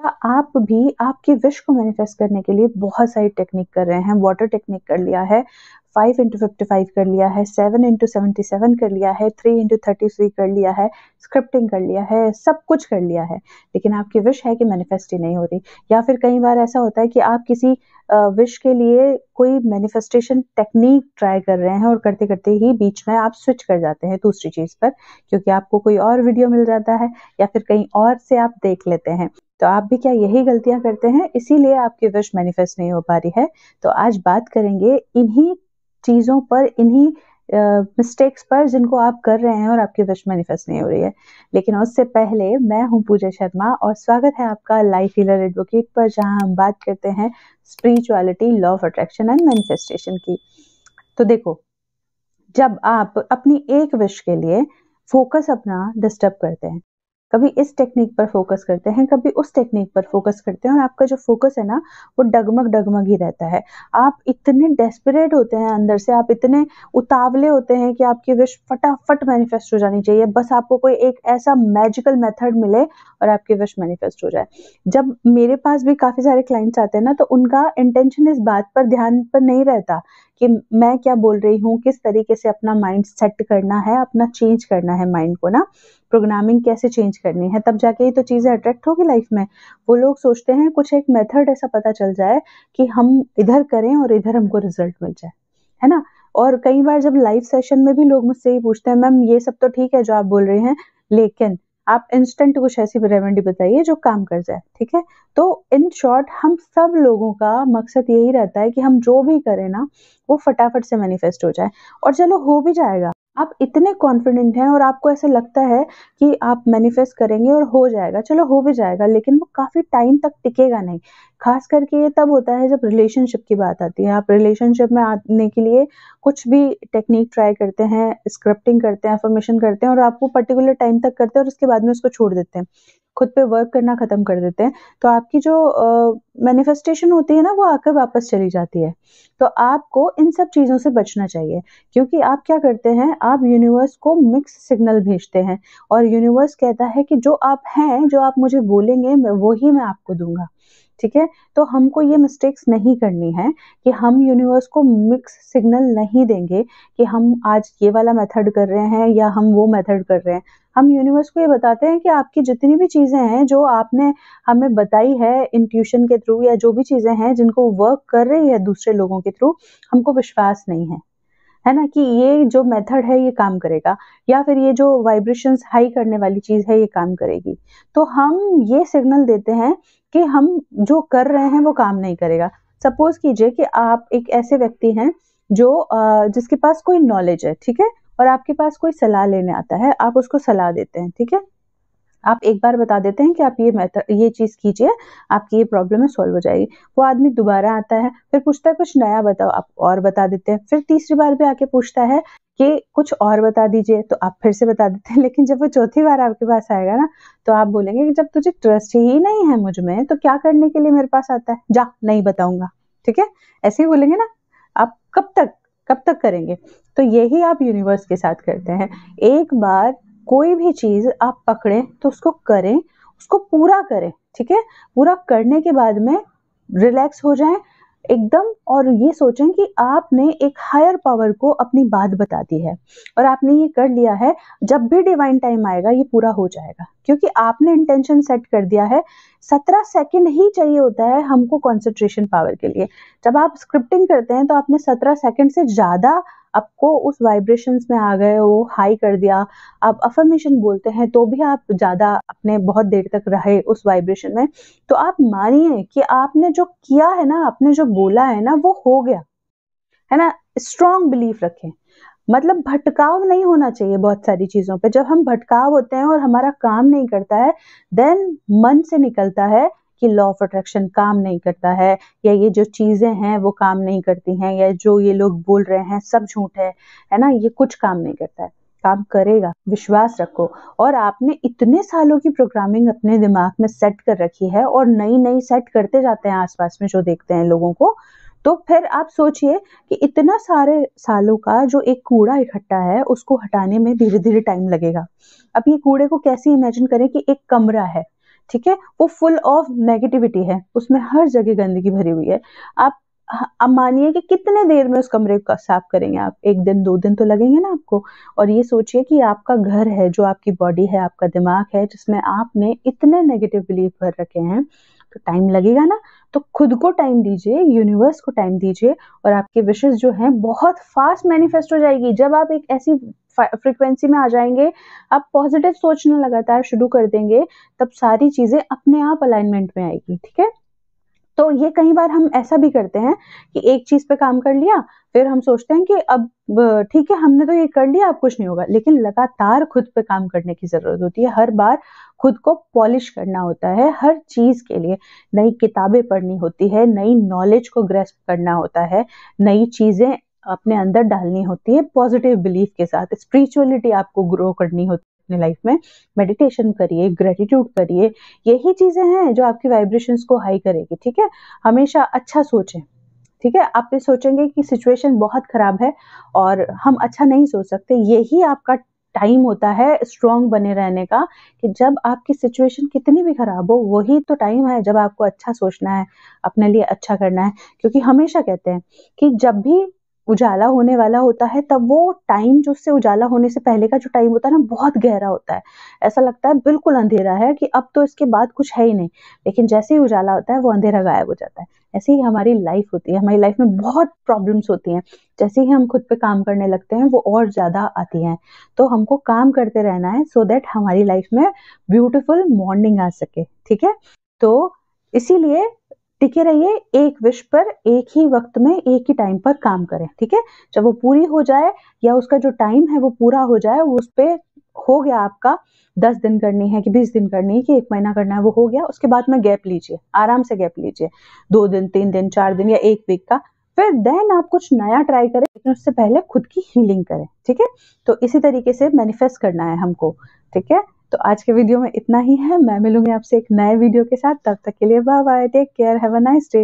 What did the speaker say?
क्या आप भी आपकी विश को मैनिफेस्ट करने के लिए बहुत सारी टेक्निक कर रहे हैं? वाटर टेक्निक कर लिया है, 5 इंटू 55 कर लिया है, 7 इंटू 77 कर लिया है, 3 इंटू 33 कर लिया है, स्क्रिप्टिंग कर लिया है, सब कुछ कर लिया है, लेकिन आपकी विश है कि मैनिफेस्ट ही नहीं हो रही। या फिर कई बार ऐसा होता है कि आप किसी विश के लिए कोई मैनिफेस्टेशन टेक्निक ट्राई कर रहे हैं और करते करते ही बीच में आप स्विच कर जाते हैं दूसरी चीज पर, क्योंकि आपको कोई और वीडियो मिल जाता है या फिर कहीं और से आप देख लेते हैं। तो आप भी क्या यही गलतियां करते हैं, इसीलिए आपकी विश मैनिफेस्ट नहीं हो पा रही है? तो आज बात करेंगे इन्हीं चीजों पर, इन्हीं मिस्टेक्स पर जिनको आप कर रहे हैं और आपकी विश मैनिफेस्ट नहीं हो रही है। लेकिन उससे पहले मैं हूं पूजा शर्मा और स्वागत है आपका लाइफ हीलर एडवोकेट पर, जहां हम बात करते हैं spirituality, law of attraction and manifestation की। तो देखो, जब आप अपनी एक विश के लिए फोकस अपना डिस्टर्ब करते हैं, कभी इस टेक्निक पर फोकस करते हैं, कभी उस टेक्निक पर फोकस करते हैं, और आपका जो फोकस है ना वो डगमग डगमग ही रहता है। आप इतने डेस्परेट होते हैं अंदर से, आप इतने उतावले होते हैं कि आपकी विश फटाफट मैनिफेस्ट हो जानी चाहिए, बस आपको कोई एक ऐसा मैजिकल मेथड मिले और आपकी विश मैनिफेस्ट हो जाए। जब मेरे पास भी काफी सारे क्लाइंट्स आते हैं ना, तो उनका इंटेंशन इस बात पर ध्यान पर नहीं रहता कि मैं क्या बोल रही हूँ, किस तरीके से अपना माइंड सेट करना है, अपना चेंज करना है माइंड को ना, प्रोग्रामिंग कैसे चेंज करनी है, तब जाके ही तो चीजें अट्रैक्ट होगी लाइफ में। वो लोग सोचते हैं कुछ एक मेथड ऐसा पता चल जाए कि हम इधर करें और इधर हमको रिजल्ट मिल जाए, है ना। और कई बार जब लाइव सेशन में भी लोग मुझसे ये पूछते हैं, मैम ये सब तो ठीक है जो आप बोल रहे हैं, लेकिन आप इंस्टेंट कुछ ऐसी रेमेडी बताइए जो काम कर जाए, ठीक है। तो इन शॉर्ट, हम सब लोगों का मकसद यही रहता है कि हम जो भी करें ना वो फटाफट से मैनिफेस्ट हो जाए, और चलो हो भी जाएगा। आप इतने कॉन्फिडेंट हैं और आपको ऐसा लगता है कि आप मैनिफेस्ट करेंगे और हो जाएगा, चलो हो भी जाएगा, लेकिन वो काफी टाइम तक टिकेगा नहीं। खास करके ये तब होता है जब रिलेशनशिप की बात आती है। आप रिलेशनशिप में आने के लिए कुछ भी टेक्निक ट्राई करते हैं, स्क्रिप्टिंग करते हैं, अफर्मेशन करते हैं, और आप वो पर्टिकुलर टाइम तक करते हैं और उसके बाद में उसको छोड़ देते हैं, खुद पे वर्क करना खत्म कर देते हैं, तो आपकी जो मैनिफेस्टेशन होती है ना वो आकर वापस चली जाती है। तो आपको इन सब चीजों से बचना चाहिए, क्योंकि आप क्या करते हैं, आप यूनिवर्स को मिक्स सिग्नल भेजते हैं, और यूनिवर्स कहता है कि जो आप हैं, जो आप मुझे बोलेंगे वही मैं आपको दूंगा, ठीक है। तो हमको ये मिस्टेक्स नहीं करनी है कि हम यूनिवर्स को मिक्स सिग्नल नहीं देंगे कि हम आज ये वाला मेथड कर रहे हैं या हम वो मेथड कर रहे हैं। हम यूनिवर्स को ये बताते हैं कि आपकी जितनी भी चीजें हैं जो आपने हमें बताई है इंट्यूशन के थ्रू, या जो भी चीजें हैं जिनको वर्क कर रही है दूसरे लोगों के थ्रू, हमको विश्वास नहीं है ना, कि ये जो मेथड है ये काम करेगा, या फिर ये जो वाइब्रेशंस हाई करने वाली चीज है ये काम करेगी। तो हम ये सिग्नल देते हैं कि हम जो कर रहे हैं वो काम नहीं करेगा। सपोज कीजिए कि आप एक ऐसे व्यक्ति हैं जो जिसके पास कोई नॉलेज है, ठीक है, और आपके पास कोई सलाह लेने आता है, आप उसको सलाह देते हैं, ठीक है। आप एक बार बता देते हैं कि आप ये मेथड, ये चीज कीजिए, आपकी ये प्रॉब्लम है, सॉल्व हो जाएगी। वो आदमी दोबारा आता है, फिर पूछता है कुछ नया बताओ, आप और बता देते हैं, फिर तीसरी बार भी आके पूछता है कि कुछ और बता दीजिए, तो आप फिर से बता देते हैं। लेकिन जब वो चौथी बार आपके पास आएगा ना, तो आप बोलेंगे कि जब तुझे ट्रस्ट ही नहीं है मुझ में, तो क्या करने के लिए मेरे पास आता है, जा नहीं बताऊंगा, ठीक है। ऐसे ही बोलेंगे ना। आप कब तक करेंगे? तो यही आप यूनिवर्स के साथ करते हैं। एक बार कोई भी चीज आप पकड़ें तो उसको करें, उसको पूरा करें, ठीक है। पूरा करने के बाद में रिलैक्स हो जाएं एकदम, और ये सोचें कि आपने एक हायर पावर को अपनी बात बता दी है और आपने ये कर लिया है। जब भी डिवाइन टाइम आएगा ये पूरा हो जाएगा, क्योंकि आपने इंटेंशन सेट कर दिया है। 17 सेकंड ही चाहिए होता है हमको कंसंट्रेशन पावर के लिए। जब आप स्क्रिप्टिंग करते हैं तो आपने 17 सेकंड से ज्यादा आपको उस वाइब्रेशंस में आ गए, वो हाई कर दिया। आप अफर्मेशन बोलते हैं तो भी आप ज्यादा अपने बहुत देर तक रहे उस वाइब्रेशन में। तो आप मानिए कि आपने जो किया है ना, आपने जो बोला है ना, वो हो गया है ना। स्ट्रॉन्ग बिलीफ रखें, मतलब भटकाव नहीं होना चाहिए बहुत सारी चीजों पे। जब हम भटकाव होते हैं और हमारा काम नहीं करता है, देन मन से निकलता है कि लॉ ऑफ अट्रैक्शन काम नहीं करता है, या ये जो चीजें हैं वो काम नहीं करती हैं, या जो ये लोग बोल रहे हैं सब झूठ है ना, ये कुछ काम नहीं करता है। काम करेगा, विश्वास रखो। और आपने इतने सालों की प्रोग्रामिंग अपने दिमाग में सेट कर रखी है, और नई नई सेट करते जाते हैं आसपास में जो देखते हैं लोगों को। तो फिर आप सोचिए कि इतना सारे सालों का जो एक कूड़ा इकट्ठा है उसको हटाने में धीरे धीरे टाइम लगेगा। अब ये कूड़े को कैसे इमेजिन करें कि एक कमरा है, ठीक है, वो फुल ऑफ नेगेटिविटी है, उसमें हर जगह गंदगी भरी हुई है। आप अब मानिए कि कितने देर में उस कमरे को साफ करेंगे आप? 1 दिन 2 दिन तो लगेंगे ना आपको। और ये सोचिए कि आपका घर है, जो आपकी बॉडी है, आपका दिमाग है, जिसमें आपने इतने नेगेटिव बिलीफ भर रखे हैं, तो टाइम लगेगा ना। तो खुद को टाइम दीजिए, यूनिवर्स को टाइम दीजिए, और आपकी विशेस जो हैं बहुत फास्ट मैनिफेस्ट हो जाएगी। जब आप एक ऐसी फ्रीक्वेंसी में आ जाएंगे, आप पॉजिटिव सोचना लगातार शुरू कर देंगे, तब सारी चीजें अपने आप अलाइनमेंट में आएगी। ठीक है, तो ये कई बार हम ऐसा भी करते हैं कि एक चीज पे काम कर लिया, फिर हम सोचते हैं कि अब ठीक है, हमने तो ये कर लिया, अब कुछ नहीं होगा। लेकिन लगातार खुद पे काम करने की जरूरत होती है, हर बार खुद को पॉलिश करना होता है। हर चीज के लिए नई किताबें पढ़नी होती है, नई नॉलेज को ग्रेस्प करना होता है, नई चीजें अपने अंदर डालनी होती है पॉजिटिव बिलीफ के साथ। स्पिरिचुअलिटी आपको ग्रो करनी होती है अपने लाइफ में। मेडिटेशन करिए, ग्रेटिट्यूड करिए, यही चीजें हैं जो आपकी वाइब्रेशंस को हाई करेगी। ठीक है, हमेशा अच्छा सोचें। ठीक है, आप ये सोचेंगे कि सिचुएशन बहुत खराब है और हम अच्छा नहीं सोच सकते, यही आपका टाइम होता है स्ट्रांग बने रहने का। कि जब आपकी सिचुएशन कितनी भी खराब हो, वही तो टाइम है जब आपको अच्छा सोचना है, अपने लिए अच्छा करना है। क्योंकि हमेशा कहते हैं कि जब भी उजाला होने वाला होता है, तब वो टाइम जो उससे उजाला होने से पहले का जो टाइम होता है ना, बहुत गहरा होता है। ऐसा लगता है बिल्कुल अंधेरा है, कि अब तो इसके बाद कुछ है ही नहीं। लेकिन जैसे ही उजाला होता है, वो अंधेरा गायब हो जाता है। ऐसे ही हमारी लाइफ होती है, हमारी लाइफ में बहुत प्रॉब्लम्स होती हैं। जैसे ही हम खुद पे काम करने लगते हैं, वो और ज्यादा आती हैं। तो हमको काम करते रहना है, सो दैट हमारी लाइफ में ब्यूटीफुल मॉर्निंग आ सके। ठीक है, तो इसीलिए टिके रहिए, एक विश पर एक ही वक्त में एक ही टाइम पर काम करें। ठीक है, जब वो पूरी हो जाए, या उसका जो टाइम है वो पूरा हो जाए, उस पे हो गया आपका 10 दिन करनी है कि 20 दिन करनी है कि 1 महीना करना है, वो हो गया, उसके बाद में गैप लीजिए, आराम से गैप लीजिए, 2 दिन 3 दिन 4 दिन या 1 वीक का। फिर देन आप कुछ नया ट्राई करें, लेकिन उससे पहले खुद की हीलिंग करें। ठीक है, तो इसी तरीके से मैनिफेस्ट करना है हमको। ठीक है, तो आज के वीडियो में इतना ही है। मैं मिलूंगी आपसे एक नए वीडियो के साथ, तब तक के लिए bye bye, take care, have a nice day.